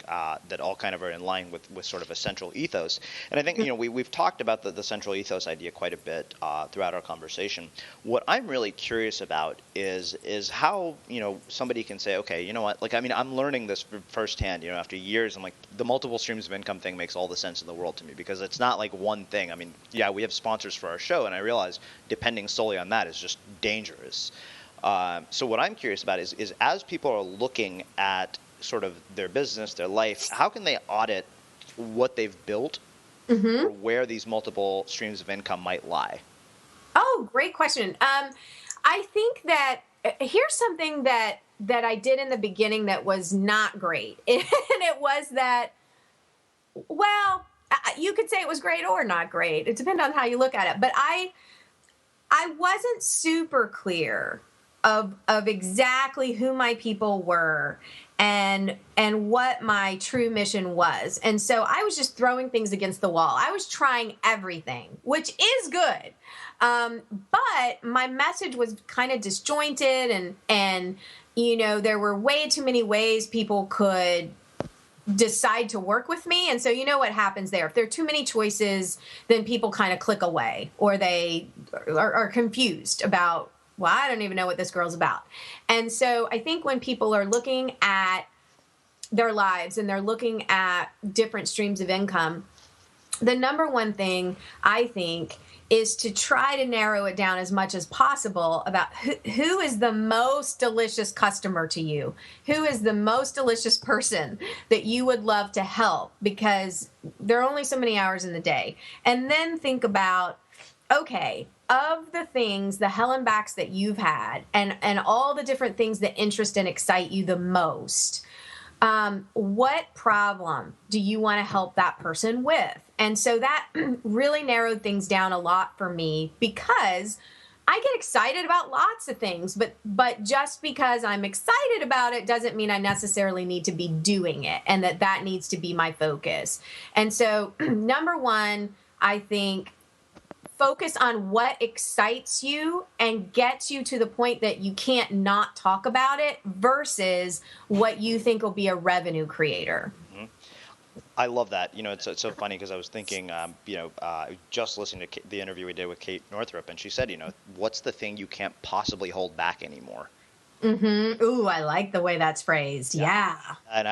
that, all kind of are in line with sort of a central ethos. And I think we've talked about the central ethos idea quite a bit throughout our conversation. What I'm really curious about is how somebody can say, okay, you know what? Like, I mean, I'm learning this firsthand. After years, I'm like, the multiple streams of income thing makes all the sense in the world to me, because it's not like one thing. I mean, yeah, we have sponsors for our show, and I realize depending solely on that is just dangerous. So what I'm curious about is as people are looking at sort of their business, their life, how can they audit what they've built or where these multiple streams of income might lie? Oh, great question. I think that here's something that I did in the beginning that was not great. And it was that, well, you could say it was great or not great. It depends on how you look at it. But I wasn't super clear of exactly who my people were and what my true mission was. And so I was just throwing things against the wall. I was trying everything, which is good. But my message was kind of disjointed, and there were way too many ways people could decide to work with me. And so what happens there? If there are too many choices, then people kind of click away, or they are confused about, well, I don't even know what this girl's about. And so I think when people are looking at their lives and they're looking at different streams of income, the number one thing I think is to try to narrow it down as much as possible about who is the most delicious customer to you, who is the most delicious person that you would love to help, because there are only so many hours in the day. And then think about, okay, of the things, the hell and backs that you've had, and all the different things that interest and excite you the most, what problem do you want to help that person with? And so that really narrowed things down a lot for me, because I get excited about lots of things, but just because I'm excited about it doesn't mean I necessarily need to be doing it, and that needs to be my focus. And so number one, I think, focus on what excites you and gets you to the point that you can't not talk about it versus what you think will be a revenue creator. I love that. It's so funny, because I was thinking, just listening to the interview we did with Kate Northrup, and she said, what's the thing you can't possibly hold back anymore? Mm-hmm. Ooh, I like the way that's phrased. Yeah. And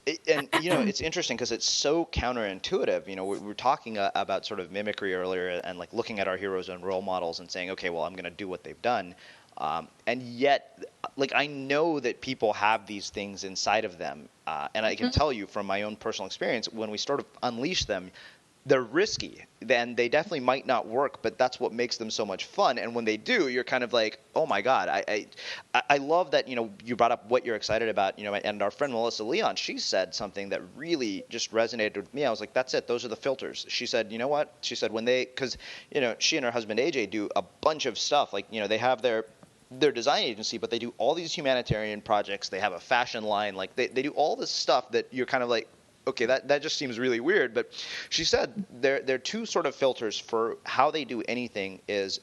it's interesting because it's so counterintuitive. We were talking about sort of mimicry earlier, and like looking at our heroes and role models and saying, okay, well, I'm going to do what they've done. And yet, like, I know that people have these things inside of them. And I can tell you from my own personal experience, when we sort of unleash them, they're risky. Then they definitely might not work, but that's what makes them so much fun. And when they do, you're kind of like, oh my God, I love that, you brought up what you're excited about, and our friend Melissa Leon, she said something that really just resonated with me. I was like, that's it. Those are the filters. She said, you know what? She said because, she and her husband AJ do a bunch of stuff. Like, they have their design agency, but they do all these humanitarian projects. They have a fashion line. Like they do all this stuff that you're kind of like, okay, that just seems really weird. But she said there are two sort of filters for how they do anything is,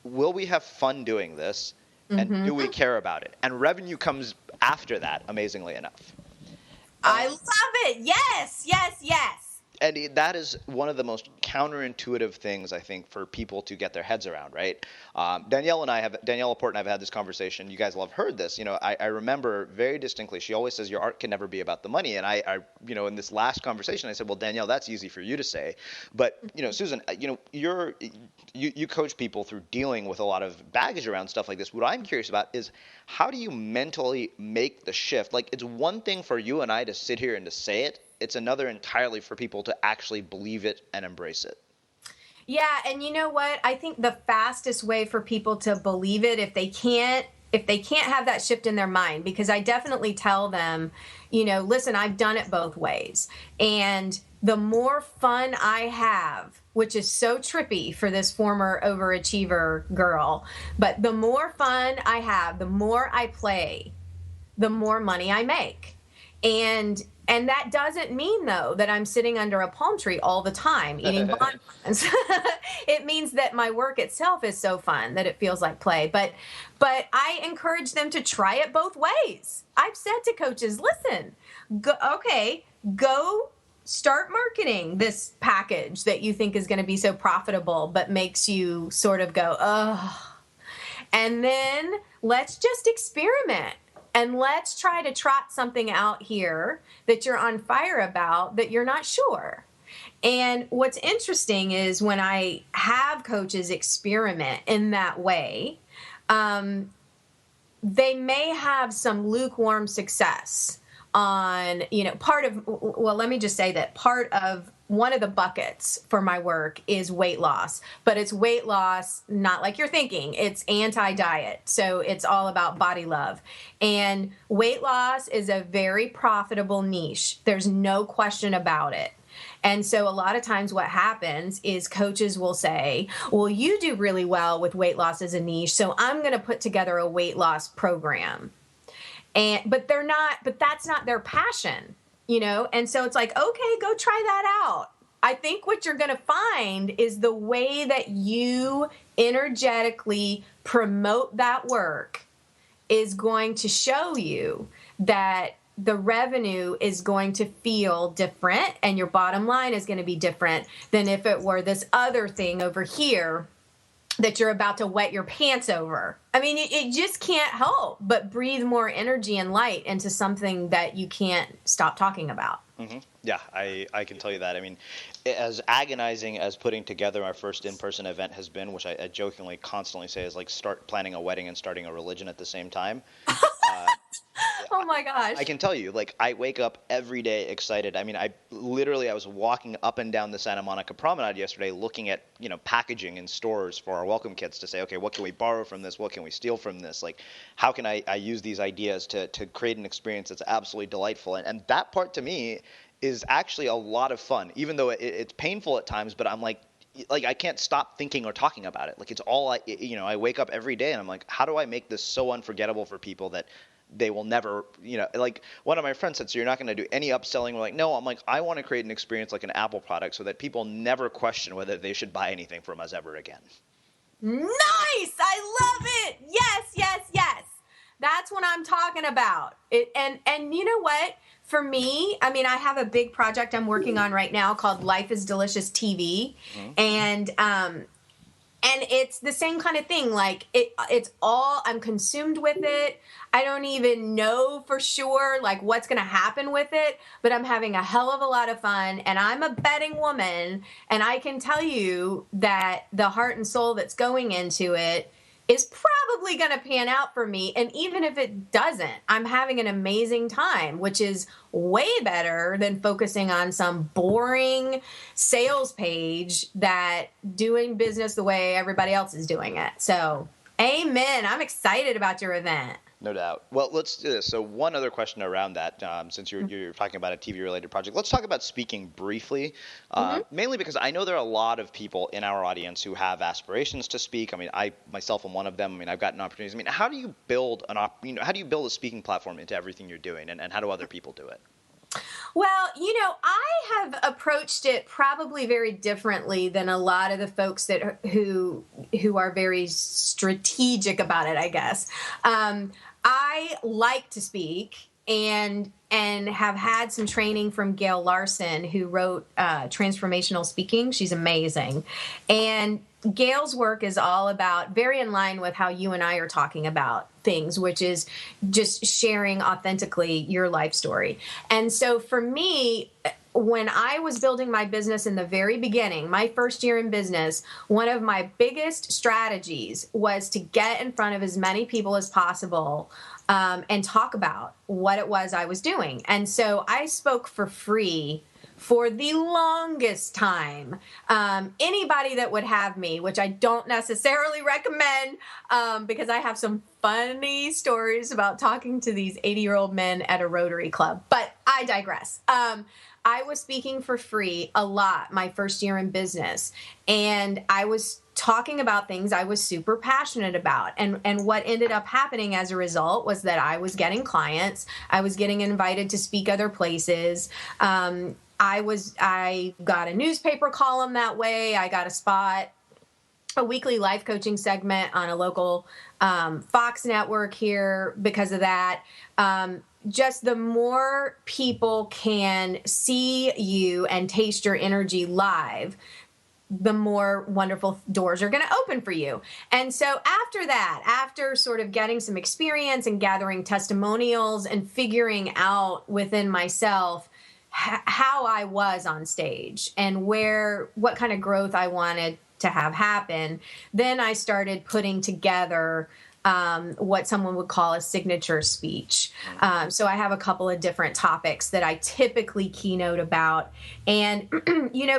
will we have fun doing this? And do we care about it? And revenue comes after that, amazingly enough. I love it. Yes, yes, yes. And that is one of the most counterintuitive things, I think, for people to get their heads around, right? Danielle Laporte and I have had this conversation. You guys will have heard this. I remember very distinctly, she always says your art can never be about the money. And I in this last conversation, I said, well, Danielle, that's easy for you to say. But, Susan, you coach people through dealing with a lot of baggage around stuff like this. What I'm curious about is, how do you mentally make the shift? Like, it's one thing for you and I to sit here and to say it. It's another entirely for people to actually believe it and embrace it. Yeah, and you know what? I think the fastest way for people to believe it, if they can't have that shift in their mind, because I definitely tell them, listen, I've done it both ways. And the more fun I have, which is so trippy for this former overachiever girl, but the more fun I have, the more I play, the more money I make. And that doesn't mean, though, that I'm sitting under a palm tree all the time eating bonbons. It means that my work itself is so fun that it feels like play. But I encourage them to try it both ways. I've said to coaches, listen, go start marketing this package that you think is going to be so profitable but makes you sort of go, ugh. And then let's just experiment. And let's try to trot something out here that you're on fire about that you're not sure. And what's interesting is when I have coaches experiment in that way, they may have some lukewarm success on, let me just say that part of one of the buckets for my work is weight loss, but it's weight loss, not like you're thinking. It's anti-diet. So it's all about body love. And weight loss is a very profitable niche. There's no question about it. And so a lot of times what happens is coaches will say, well, you do really well with weight loss as a niche, so I'm going to put together a weight loss program. But that's not their passion. And so it's like, okay, go try that out. I think what you're going to find is the way that you energetically promote that work is going to show you that the revenue is going to feel different and your bottom line is going to be different than if it were this other thing over here that you're about to wet your pants over. I mean, it just can't help but breathe more energy and light into something that you can't stop talking about. Mm-hmm. Yeah, I can tell you that. I mean, as agonizing as putting together our first in-person event has been, which I jokingly constantly say is like start planning a wedding and starting a religion at the same time. Oh my gosh. I can tell you, like, I wake up every day excited. I mean, I was walking up and down the Santa Monica Promenade yesterday looking at, packaging in stores for our welcome kits to say, okay, what can we borrow from this? What can we steal from this? Like, how can I use these ideas to create an experience that's absolutely delightful? And that part to me is actually a lot of fun, even though it's painful at times, but I'm like I can't stop thinking or talking about it. Like, it's all I wake up every day and I'm like, how do I make this so unforgettable for people that they will never, like one of my friends said, so you're not going to do any upselling. We're like, no, I'm like, I want to create an experience like an Apple product so that people never question whether they should buy anything from us ever again. Nice. I love it. Yes, yes, yes. That's what I'm talking about. And you know what? For me, I mean, I have a big project I'm working on right now called Life is Delicious TV. Mm-hmm. And And it's the same kind of thing. Like it's all, I'm consumed with it. I don't even know for sure like what's going to happen with it, but I'm having a hell of a lot of fun, and I'm a betting woman. And I can tell you that the heart and soul that's going into it is probably going to pan out for me. And even if it doesn't, I'm having an amazing time, which is way better than focusing on some boring sales page that doing business the way everybody else is doing it. So, amen. I'm excited about your event. No doubt. Well, let's do this. So one other question around that, since you're talking about a TV-related project, let's talk about speaking briefly, mainly because I know there are a lot of people in our audience who have aspirations to speak. I mean, I myself am one of them. I mean, I've gotten opportunities. I mean, how do you build how do you build a speaking platform into everything you're doing, and how do other people do it? Well, I have approached it probably very differently than a lot of the folks that who are very strategic about it, I guess. I like to speak and have had some training from Gail Larson, who wrote Transformational Speaking. She's amazing. And Gail's work is all about, very in line with how you and I are talking about things, which is just sharing authentically your life story. And so for me, when I was building my business in the very beginning, my first year in business, one of my biggest strategies was to get in front of as many people as possible and talk about what it was I was doing. And so I spoke for free for the longest time. Anybody that would have me, which I don't necessarily recommend, because I have some funny stories about talking to these 80-year-old men at a Rotary Club, but I digress. I was speaking for free a lot my first year in business, and I was talking about things I was super passionate about. And what ended up happening as a result was that I was getting clients. I was getting invited to speak other places. I got a newspaper column that way. I got a spot, a weekly life coaching segment on a local Fox network here because of that. Just the more people can see you and taste your energy live, the more wonderful doors are going to open for you. And so after that, after sort of getting some experience and gathering testimonials and figuring out within myself how I was on stage and what kind of growth I wanted to have happen, then I started putting together what someone would call a signature speech. So I have a couple of different topics that I typically keynote about. And,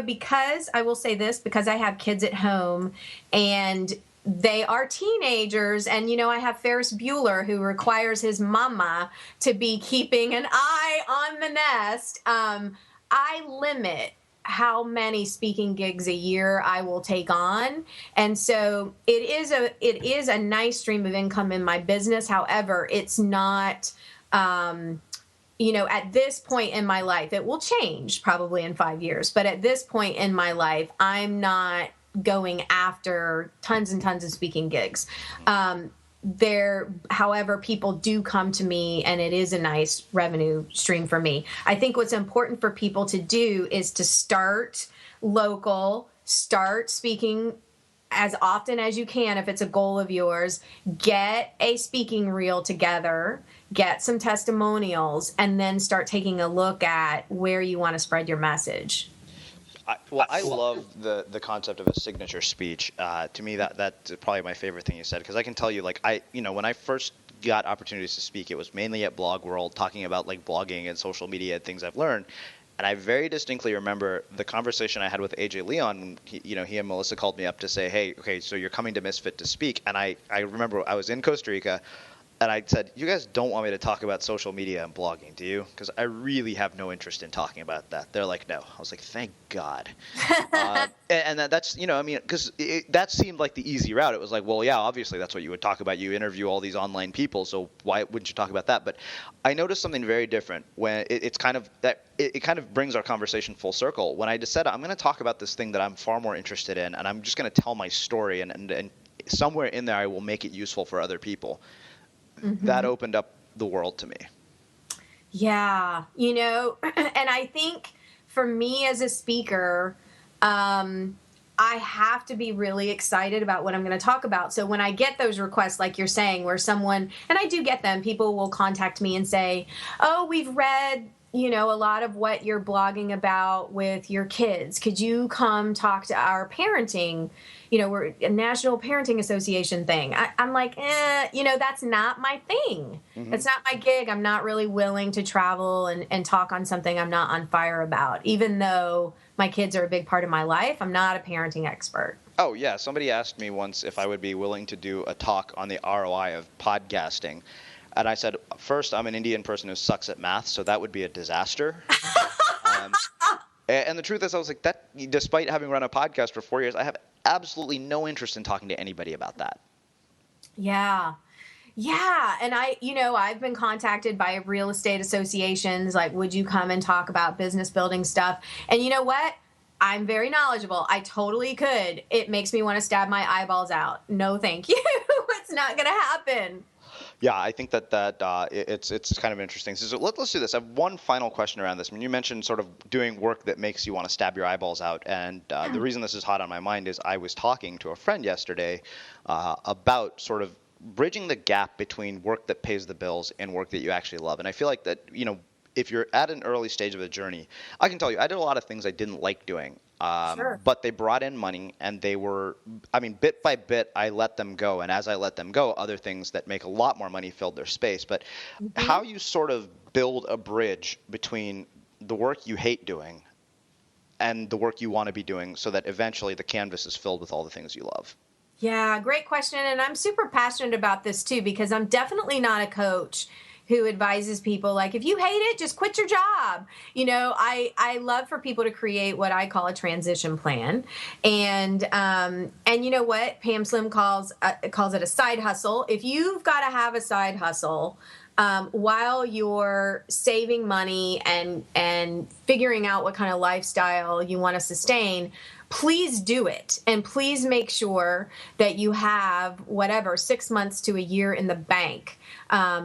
because I will say this, because I have kids at home and they are teenagers, and, I have Ferris Bueller, who requires his mama to be keeping an eye on the nest. I limit how many speaking gigs a year I will take on. And so it is a nice stream of income in my business. However, it's not, at this point in my life, it will change probably in 5 years. But at this point in my life, I'm not going after tons and tons of speaking gigs. However, people do come to me, and it is a nice revenue stream for me. I think what's important for people to do is to start local, start speaking as often as you can if it's a goal of yours, get a speaking reel together, get some testimonials, and then start taking a look at where you want to spread your message. I love the concept of a signature speech. To me, that's probably my favorite thing you said, because I can tell you, when I first got opportunities to speak, it was mainly at Blog World, talking about blogging and social media and things I've learned. And I very distinctly remember the conversation I had with AJ Leon. He and Melissa called me up to say, hey, okay, so you're coming to Misfit to speak. And I remember I was in Costa Rica, and I said, you guys don't want me to talk about social media and blogging, do you? Because I really have no interest in talking about that. They're like, no. I was like, thank God. And that's, because that seemed like the easy route. It was like, well, yeah, obviously that's what you would talk about. You interview all these online people, so why wouldn't you talk about that? But I noticed something very different when it kind of brings our conversation full circle. When I decided I'm going to talk about this thing that I'm far more interested in, and I'm just going to tell my story, and somewhere in there I will make it useful for other people. Mm-hmm. That opened up the world to me. Yeah, and I think for me as a speaker, I have to be really excited about what I'm going to talk about. So when I get those requests, like you're saying, where someone, and I do get them, people will contact me and say, oh, we've read, a lot of what you're blogging about with your kids. Could you come talk to our parenting? We're a National Parenting Association thing. I'm like, that's not my thing. Mm-hmm. That's not my gig. I'm not really willing to travel and talk on something I'm not on fire about, even though my kids are a big part of my life. I'm not a parenting expert. Oh, yeah. Somebody asked me once if I would be willing to do a talk on the ROI of podcasting. And I said, first, I'm an Indian person who sucks at math, so that would be a disaster. And the truth is, I was like, that, despite having run a podcast for 4 years, I have absolutely no interest in talking to anybody about that. Yeah. Yeah. And I've been contacted by real estate associations, like, would you come and talk about business building stuff? And you know what? I'm very knowledgeable. I totally could. It makes me want to stab my eyeballs out. No, thank you. It's not going to happen. Yeah, I think that it's kind of interesting. So let's do this. I have one final question around this. I mean, you mentioned sort of doing work that makes you want to stab your eyeballs out, and the reason this is hot on my mind is I was talking to a friend yesterday about sort of bridging the gap between work that pays the bills and work that you actually love. And I feel like that, if you're at an early stage of the journey, I can tell you, I did a lot of things I didn't like doing. Sure. But they brought in money, and they were, bit by bit, I let them go. And as I let them go, other things that make a lot more money filled their space. But how you sort of build a bridge between the work you hate doing and the work you want to be doing so that eventually the canvas is filled with all the things you love? Yeah, great question. And I'm super passionate about this too, because I'm definitely not a coach who advises people like, if you hate it, just quit your job. I love for people to create what I call a transition plan. And you know what? Pam Slim calls it a side hustle. If you've got to have a side hustle, while you're saving money and figuring out what kind of lifestyle you want to sustain, please do it. And please make sure that you have 6 months to a year in the bank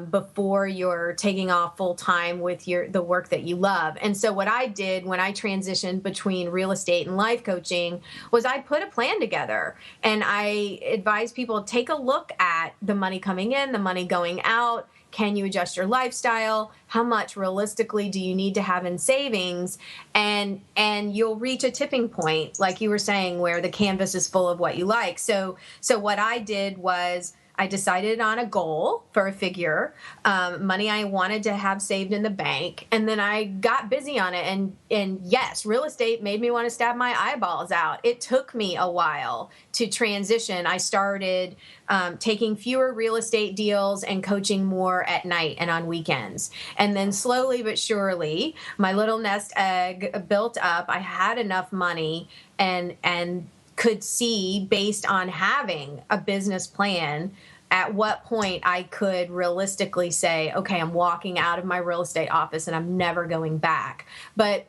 before you're taking off full time with the work that you love. And so what I did when I transitioned between real estate and life coaching was I put a plan together, and I advise people take a look at the money coming in, the money going out. Can you adjust your lifestyle? How much realistically do you need to have in savings? And you'll reach a tipping point, like you were saying, where the canvas is full of what you like. So what I did was I decided on a goal for a figure, money I wanted to have saved in the bank, and then I got busy on it. And yes, real estate made me want to stab my eyeballs out. It took me a while to transition. I started taking fewer real estate deals and coaching more at night and on weekends. And then slowly but surely, my little nest egg built up. I had enough money and could see, based on having a business plan, at what point I could realistically say, okay, I'm walking out of my real estate office and I'm never going back. But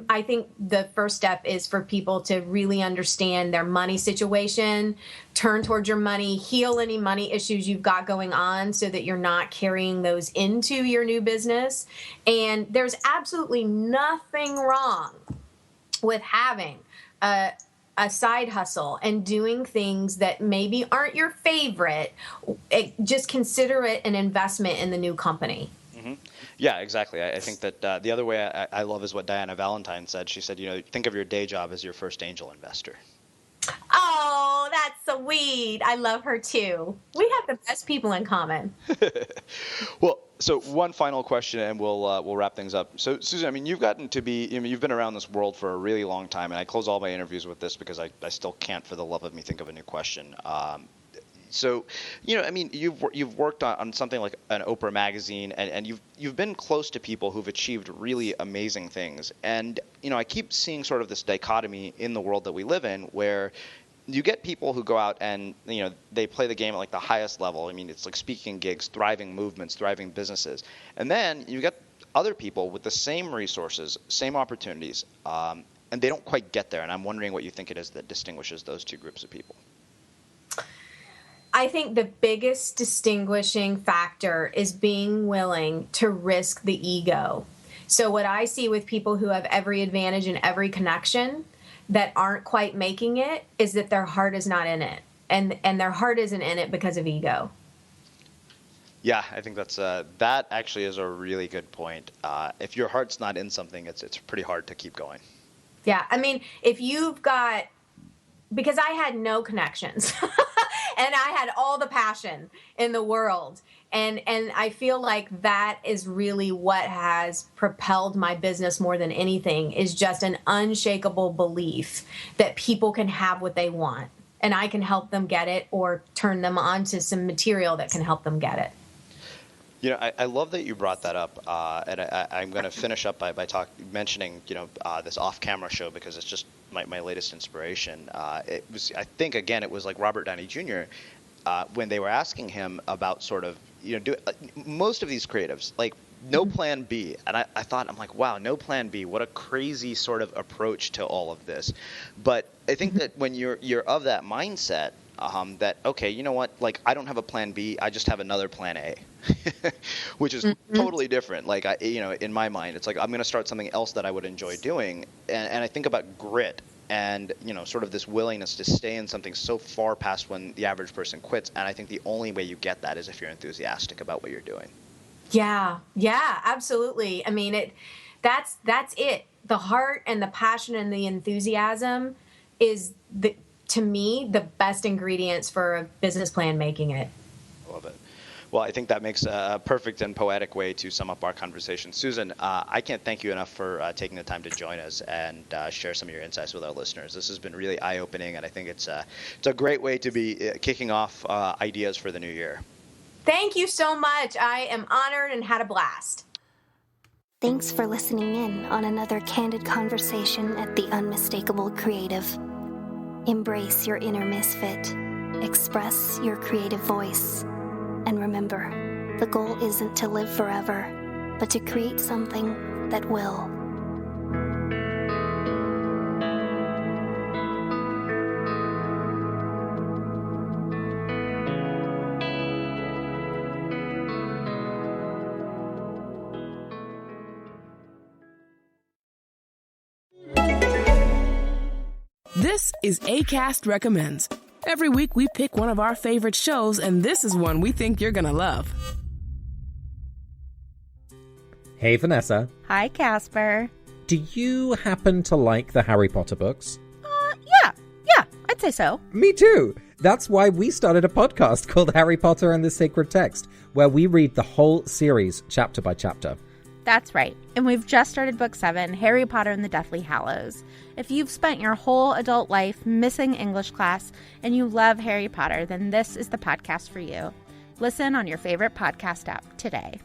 I think the first step is for people to really understand their money situation, turn towards your money, heal any money issues you've got going on so that you're not carrying those into your new business. And there's absolutely nothing wrong with having a side hustle and doing things that maybe aren't your favorite. Just consider it an investment in the new company. Mm-hmm. Yeah, exactly. I think that the other way I love is what Diana Valentine said. She said, think of your day job as your first angel investor. Oh, that's sweet. I love her too. We have the best people in common. Well, so one final question, and we'll wrap things up. So, Susan, you've gotten to be, you've been around this world for a really long time, and I close all my interviews with this because I still can't, for the love of me, think of a new question. So, you've worked on something like an Oprah magazine, and you've been close to people who've achieved really amazing things. And, I keep seeing sort of this dichotomy in the world that we live in, where you get people who go out and, they play the game at like the highest level. It's like speaking gigs, thriving movements, thriving businesses. And then you get other people with the same resources, same opportunities, and they don't quite get there. And I'm wondering what you think it is that distinguishes those two groups of people. I think the biggest distinguishing factor is being willing to risk the ego. So what I see with people who have every advantage and every connection, that aren't quite making it is that their heart is not in it. And their heart isn't in it because of ego. Yeah, I think that actually is a really good point. If your heart's not in something, it's pretty hard to keep going. Yeah, I mean, if you've got, because I had no connections and I had all the passion in the world. And I feel like that is really what has propelled my business more than anything, is just an unshakable belief that people can have what they want and I can help them get it or turn them on to some material that can help them get it. You know, I love that you brought that up, and I'm going to finish up by mentioning, this off-camera show, because it's just my latest inspiration. It was, I think, again, it was like Robert Downey Jr. When they were asking him about sort of, most of these creatives, like, no plan B. And I thought, I'm like, wow, no plan B. What a crazy sort of approach to all of this. But I think that when you're of that mindset, that, okay, you know what, like, I don't have a plan B, I just have another plan A, which is totally different. Like, in my mind, it's like, I'm going to start something else that I would enjoy doing. And I think about grit and, sort of this willingness to stay in something so far past when the average person quits. And I think the only way you get that is if you're enthusiastic about what you're doing. Yeah, absolutely. I mean, that's it. The heart and the passion and the enthusiasm is, to me, the best ingredients for a business plan making it. I love it. Well, I think that makes a perfect and poetic way to sum up our conversation. Susan, I can't thank you enough for taking the time to join us and share some of your insights with our listeners. This has been really eye-opening, and I think it's a great way to be kicking off ideas for the new year. Thank you so much. I am honored and had a blast. Thanks for listening in on another candid conversation at the Unmistakable Creative. Embrace your inner misfit. Express your creative voice. And remember, the goal isn't to live forever, but to create something that will. This is Acast Recommends. Every week we pick one of our favorite shows, and this is one we think you're gonna love. Hey, Vanessa. Hi, Casper. Do you happen to like the Harry Potter books? Yeah, I'd say so. Me too. That's why we started a podcast called Harry Potter and the Sacred Text, where we read the whole series chapter by chapter. That's right. And we've just started book 7, Harry Potter and the Deathly Hallows. If you've spent your whole adult life missing English class and you love Harry Potter, then this is the podcast for you. Listen on your favorite podcast app today.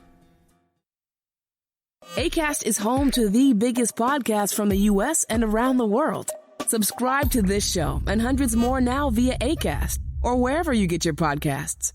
Acast is home to the biggest podcasts from the U.S. and around the world. Subscribe to this show and hundreds more now via Acast or wherever you get your podcasts.